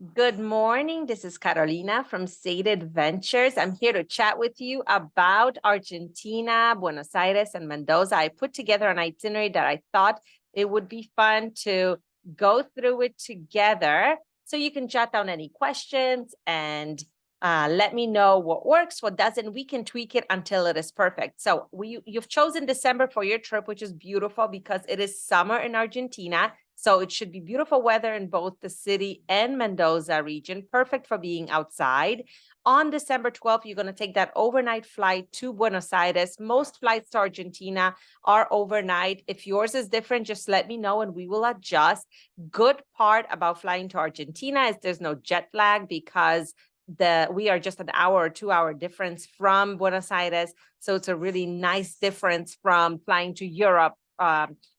Good morning. This is Carolina from State Adventures. I'm here to chat with you about Argentina, Buenos Aires, and Mendoza. I put together an itinerary that I thought it would be fun to go through it together. So you can jot down any questions and let me know what works, what doesn't. We can tweak it until it is perfect. So you've chosen December for your trip, which is beautiful because it is summer in Argentina. So it should be beautiful weather in both the city and Mendoza region, perfect for being outside. On December 12th, you're going to take that overnight flight to Buenos Aires. Most flights to Argentina are overnight. If yours is different, just let me know and we will adjust. Good part about flying to Argentina is there's no jet lag because we are just an hour or 2 hour difference from Buenos Aires. So it's a really nice difference from flying to Europe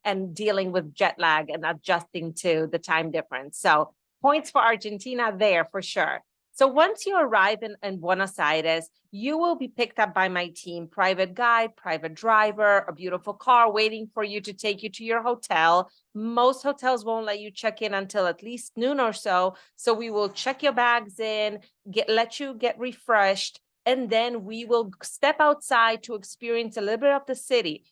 and dealing with jet lag and adjusting to the time difference. So points for Argentina there for sure. So once you arrive in Buenos Aires, you will be picked up by my team, private guide, private driver, a beautiful car waiting for you to take you to your hotel. Most hotels won't let you check in until at least noon or so. So we will check your bags in, let you get refreshed, and then we will step outside to experience a little bit of the city.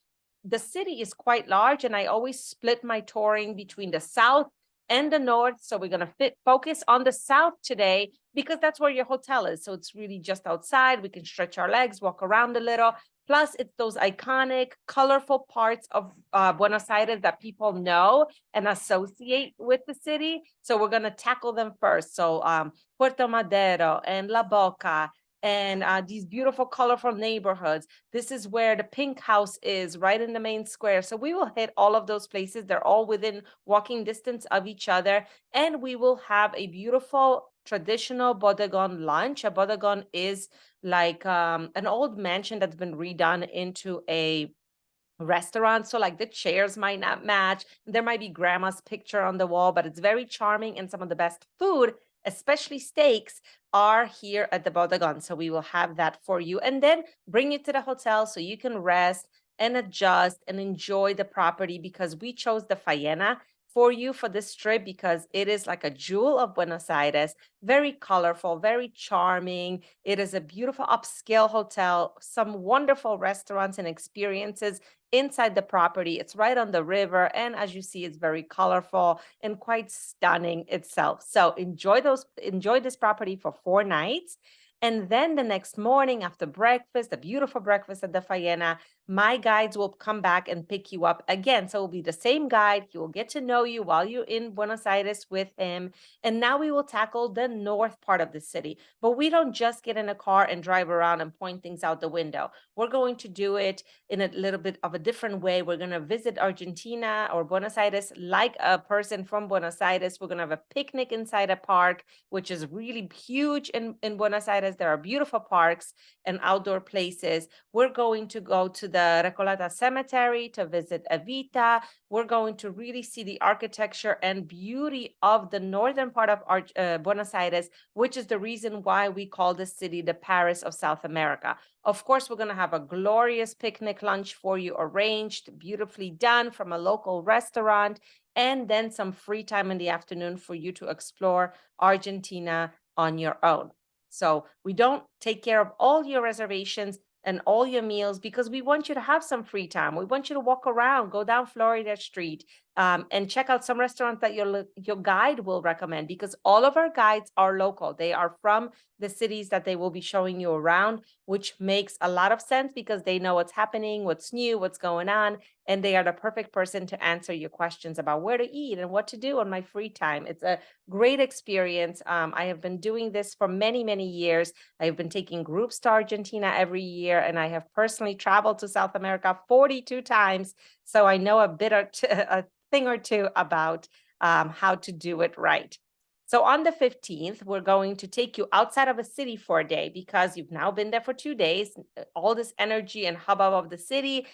The city is quite large, and I always split my touring between the south and the north. So we're going to focus on the south today because that's where your hotel is. So it's really just outside. We can stretch our legs, walk around a little. Plus, it's those iconic, colorful parts of Buenos Aires that people know and associate with the city. So we're going to tackle them first. So Puerto Madero and La Boca and these beautiful, colorful neighborhoods. This is where the Pink House is, right in the main square. So we will hit all of those places. They're all within walking distance of each other. And we will have a beautiful traditional bodegon lunch. A bodegon is like an old mansion that's been redone into a restaurant. So like the chairs might not match. There might be grandma's picture on the wall, but it's very charming, and some of the best food, especially steaks, are here at the bodegon. So we will have that for you and then bring you to the hotel so you can rest and adjust and enjoy the property, because we chose the Faena for you for this trip because it is like a jewel of Buenos Aires, very colorful, very charming. It is a beautiful upscale hotel, some wonderful restaurants and experiences inside the property. It's right on the river, and as you see, it's very colorful and quite stunning itself. So enjoy this property for 4 nights. And then the next morning after breakfast, the beautiful breakfast at the Faena, my guides will come back and pick you up again. So it will be the same guide. He will get to know you while you're in Buenos Aires with him. And now we will tackle the north part of the city. But we don't just get in a car and drive around and point things out the window. We're going to do it in a little bit of a different way. We're going to visit Argentina or Buenos Aires like a person from Buenos Aires. We're going to have a picnic inside a park, which is really huge in Buenos Aires. There are beautiful parks and outdoor places. We're going to go to the Recoleta Cemetery to visit Evita. We're going to really see the architecture and beauty of the northern part of Buenos Aires, which is the reason why we call this city the Paris of South America. Of course, we're going to have a glorious picnic lunch for you arranged, beautifully done from a local restaurant, and then some free time in the afternoon for you to explore Argentina on your own. So we don't take care of all your reservations and all your meals because we want you to have some free time. We want you to walk around, go down Florida Street, and check out some restaurants that your guide will recommend, because all of our guides are local. They are from the cities that they will be showing you around, which makes a lot of sense because they know what's happening, what's new, what's going on, and they are the perfect person to answer your questions about where to eat and what to do on my free time. It's a great experience. I have been doing this for many, many years. I've been taking groups to Argentina every year, and I have personally traveled to South America 42 times. So I know a thing or two about how to do it right. So on the 15th, we're going to take you outside of a city for a day because you've now been there for 2 days. All this energy and hubbub of the city,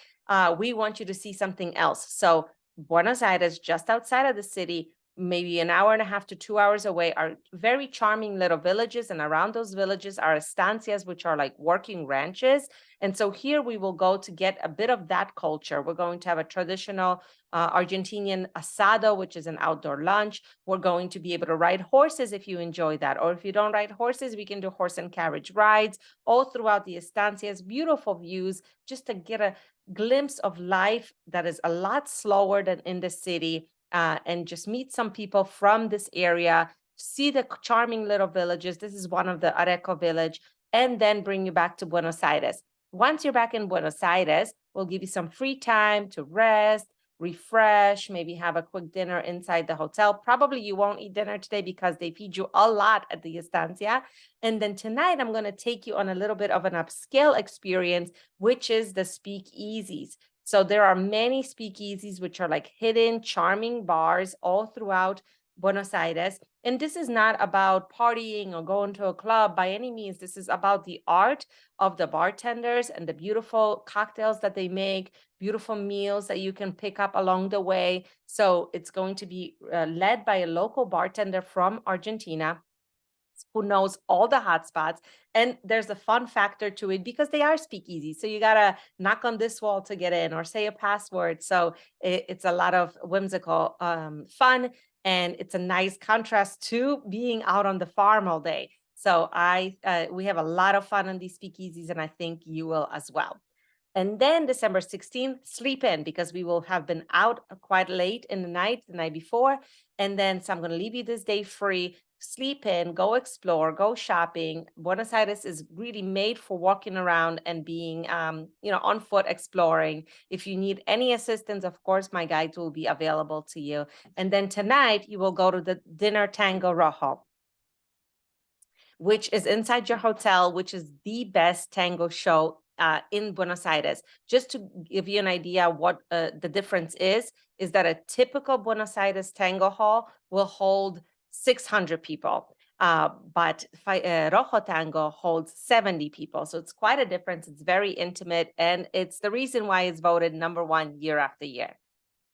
we want you to see something else. So Buenos Aires, just outside of the city, maybe an hour and a half to 2 hours away are very charming little villages. And around those villages are estancias, which are like working ranches. And so here we will go to get a bit of that culture. We're going to have a traditional Argentinian asado, which is an outdoor lunch. We're going to be able to ride horses if you enjoy that. Or if you don't ride horses, we can do horse and carriage rides all throughout the estancias. Beautiful views, just to get a glimpse of life that is a lot slower than in the city, and just meet some people from this area, see the charming little villages. This is one of the Areco village, and then bring you back to Buenos Aires. Once you're back in Buenos Aires, we'll give you some free time to rest, refresh, maybe have a quick dinner inside the hotel. Probably you won't eat dinner today because they feed you a lot at the estancia. And then tonight, I'm going to take you on a little bit of an upscale experience, which is the speakeasies. So there are many speakeasies, which are like hidden, charming bars all throughout Buenos Aires. And this is not about partying or going to a club by any means. This is about the art of the bartenders and the beautiful cocktails that they make, beautiful meals that you can pick up along the way. So it's going to be led by a local bartender from Argentina who knows all the hotspots. And there's a fun factor to it because they are speakeasy. So you got to knock on this wall to get in or say a password. So it's a lot of whimsical fun. And it's a nice contrast to being out on the farm all day. So we have a lot of fun on these speakeasies, and I think you will as well. And then December 16th, sleep in, because we will have been out quite late in the night before. And then, so I'm going to leave you this day free. Sleep in, go explore, go shopping. Buenos Aires is really made for walking around and being, on foot exploring. If you need any assistance, of course, my guides will be available to you. And then tonight, you will go to the dinner Tango Rojo, which is inside your hotel, which is the best tango show in Buenos Aires. Just to give you an idea what the difference is that a typical Buenos Aires tango hall will hold 600 people, but Rojo Tango holds 70 people. So it's quite a difference. It's very intimate, and it's the reason why it's voted #1 year after year.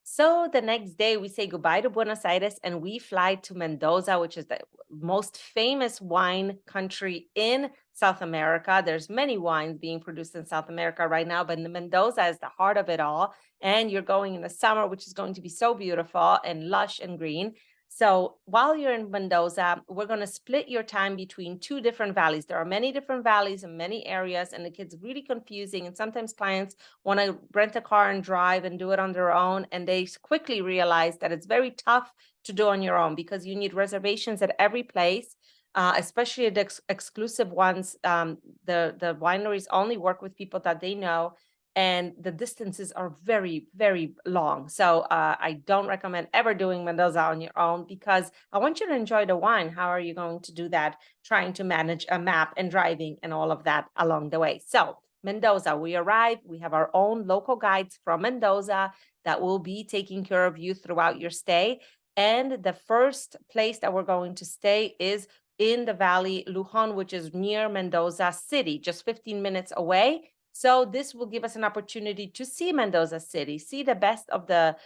So the next day we say goodbye to Buenos Aires and we fly to Mendoza, which is the most famous wine country in South America. There's many wines being produced in South America right now, but Mendoza is the heart of it all. And you're going in the summer, which is going to be so beautiful and lush and green. So while you're in Mendoza, we're going to split your time between 2 different valleys. There are many different valleys in many areas, and it gets really confusing. And sometimes clients want to rent a car and drive and do it on their own. And they quickly realize that it's very tough to do on your own because you need reservations at every place, especially the exclusive ones. The wineries only work with people that they know, and the distances are very, very long. So I don't recommend ever doing Mendoza on your own because I want you to enjoy the wine. How are you going to do that? Trying to manage a map and driving and all of that along the way. So Mendoza, we arrive, we have our own local guides from Mendoza that will be taking care of you throughout your stay. And the first place that we're going to stay is in the Valley Lujon, which is near Mendoza City, just 15 minutes away. So this will give us an opportunity to see Mendoza City, see the best of the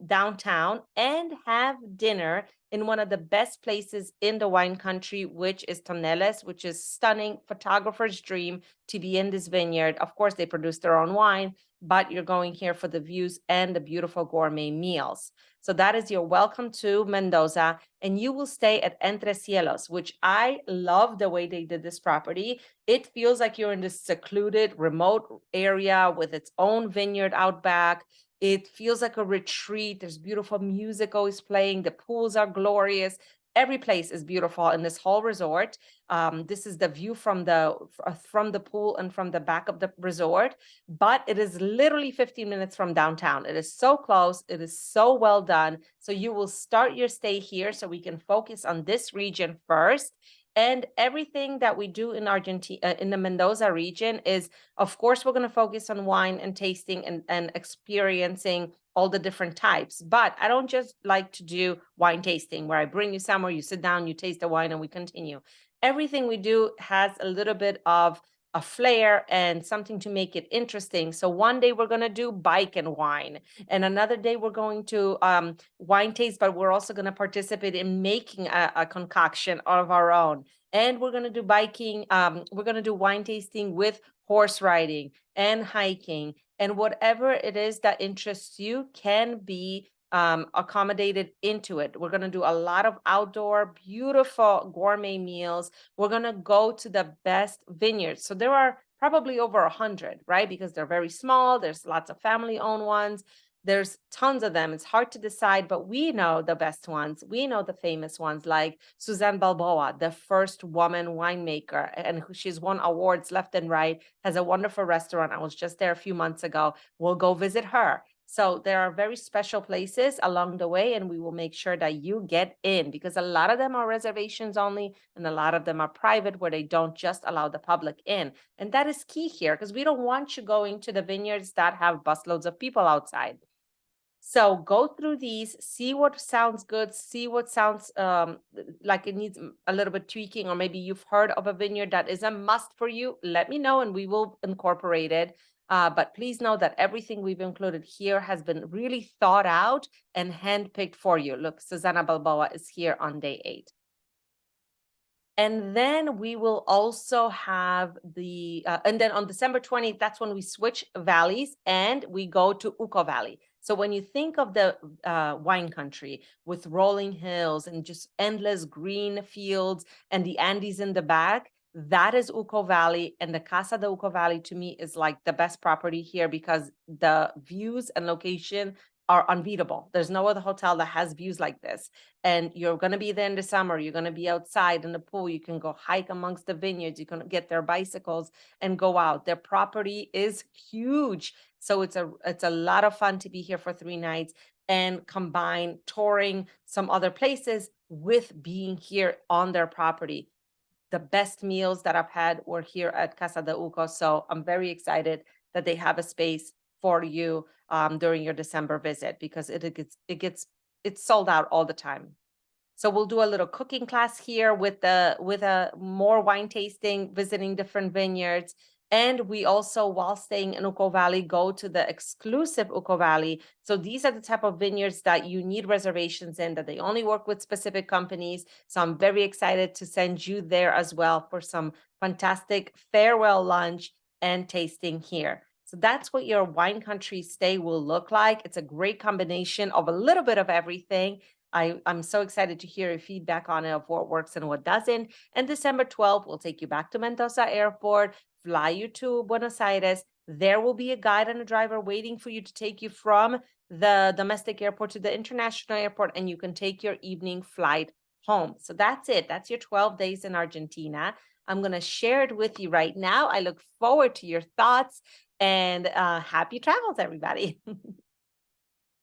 downtown, and have dinner in one of the best places in the wine country, which is Toneles, which is stunning, photographer's dream to be in this vineyard. Of course, they produce their own wine, but you're going here for the views and the beautiful gourmet meals. So that is your welcome to Mendoza, and you will stay at Entre Cielos, which I love the way they did this property. It feels like you're in this secluded, remote area with its own vineyard out back. It feels like a retreat. There's beautiful music always playing. The pools are glorious. Every place is beautiful in this whole resort. This is the view from the pool and from the back of the resort, but it is literally 15 minutes from downtown. It is so close. It is so well done. So you will start your stay here so we can focus on this region first. And everything that we do in Argentina, in the Mendoza region is, of course, we're going to focus on wine and tasting and experiencing all the different types. But I don't just like to do wine tasting where I bring you somewhere, you sit down, you taste the wine, and we continue. Everything we do has a little bit of a flair and something to make it interesting. So one day we're going to do bike and wine, and another day we're going to wine taste, but we're also going to participate in making a concoction of our own. And we're going to do biking. We're going to do wine tasting with horse riding and hiking, and whatever it is that interests you can be accommodated into it. We're going to do a lot of outdoor, beautiful gourmet meals. We're going to go to the best vineyards. So there are probably over 100, right? Because they're very small. There's lots of family owned ones. There's tons of them. It's hard to decide, but we know the best ones. We know the famous ones like Suzanne Balboa, the first woman winemaker, and she's won awards left and right, has a wonderful restaurant. I was just there a few months ago. We'll go visit her. So there are very special places along the way, and we will make sure that you get in, because a lot of them are reservations only, and a lot of them are private where they don't just allow the public in. And that is key here, because we don't want you going to the vineyards that have busloads of people outside. So go through these, see what sounds good, see what sounds like it needs a little bit tweaking, or maybe you've heard of a vineyard that is a must for you. Let me know and we will incorporate it. But please know that everything we've included here has been really thought out and handpicked for you. Look, Susanna Balboa is here on day 8. And then we will also have and then on December 20th, that's when we switch valleys and we go to Uco Valley. So when you think of the wine country with rolling hills and just endless green fields and the Andes in the back, that is Uco Valley. And the Casa de Uco Valley to me is like the best property here, because the views and location are unbeatable. There's no other hotel that has views like this. And you're going to be there in the summer. You're going to be outside in the pool. You can go hike amongst the vineyards. You can get their bicycles and go out. Their property is huge. So it's a lot of fun to be here for 3 nights and combine touring some other places with being here on their property. The best meals that I've had were here at Casa de Uco. So I'm very excited that they have a space for you during your December visit, because it's sold out all the time. So we'll do a little cooking class here with a more wine tasting, visiting different vineyards. And we also, while staying in Uco Valley, go to the exclusive Uco Valley. So these are the type of vineyards that you need reservations in, that they only work with specific companies. So I'm very excited to send you there as well for some fantastic farewell lunch and tasting here. So that's what your wine country stay will look like. It's a great combination of a little bit of everything. I'm so excited to hear your feedback on it, of what works and what doesn't. And December 12th, we'll take you back to Mendoza Airport, fly you to Buenos Aires. There will be a guide and a driver waiting for you to take you from the domestic airport to the international airport, and you can take your evening flight home. So that's it. That's your 12 days in Argentina. I'm going to share it with you right now. I look forward to your thoughts, and happy travels, everybody.